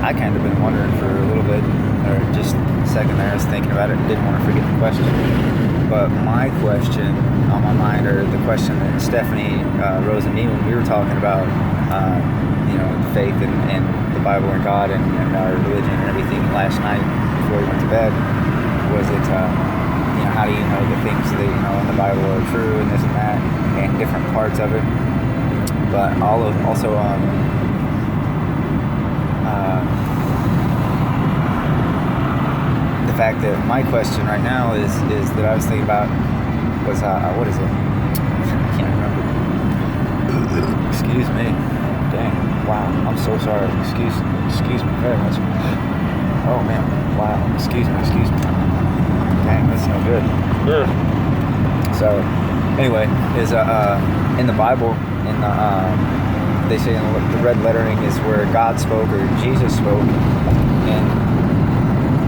I kind of been wondering for a little bit, or just a second there, I was thinking about it and didn't want to forget the question. But my question on my mind, or the question that Stephanie rose in me when we were talking about, faith and the Bible and God and our religion and everything last night before we went to bed, was it, how do you know the things that, in the Bible are true and this and that, and different parts of it. But also, the fact that my question right now is that I was thinking about was, what is it? I can't remember. Excuse me. Dang. Wow. I'm so sorry. Excuse me very much. Oh man. Wow. Excuse me. Dang, that's no good. So, anyway, is in the Bible, they say in the red lettering is where God spoke or Jesus spoke, and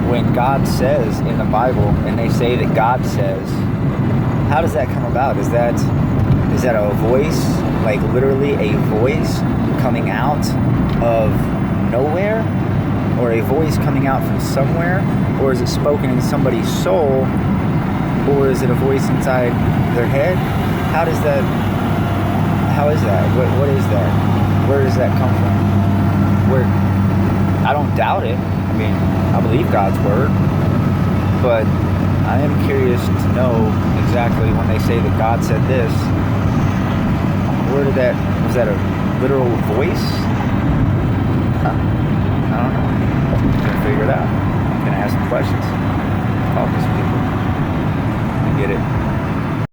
when God says in the Bible, and they say that God says, how does that come about? Is that a voice, like literally a voice coming out of nowhere, or a voice coming out from somewhere, or is it spoken in somebody's soul, or is it a voice inside their head? How is that? What is that? Where does that come from? Where? I don't doubt it. I mean, I believe God's word, but I am curious to know exactly when they say that God said this, was that a literal voice? I don't know. I'm going to figure it out. I'm going to ask some questions. Talk to some people. I get it.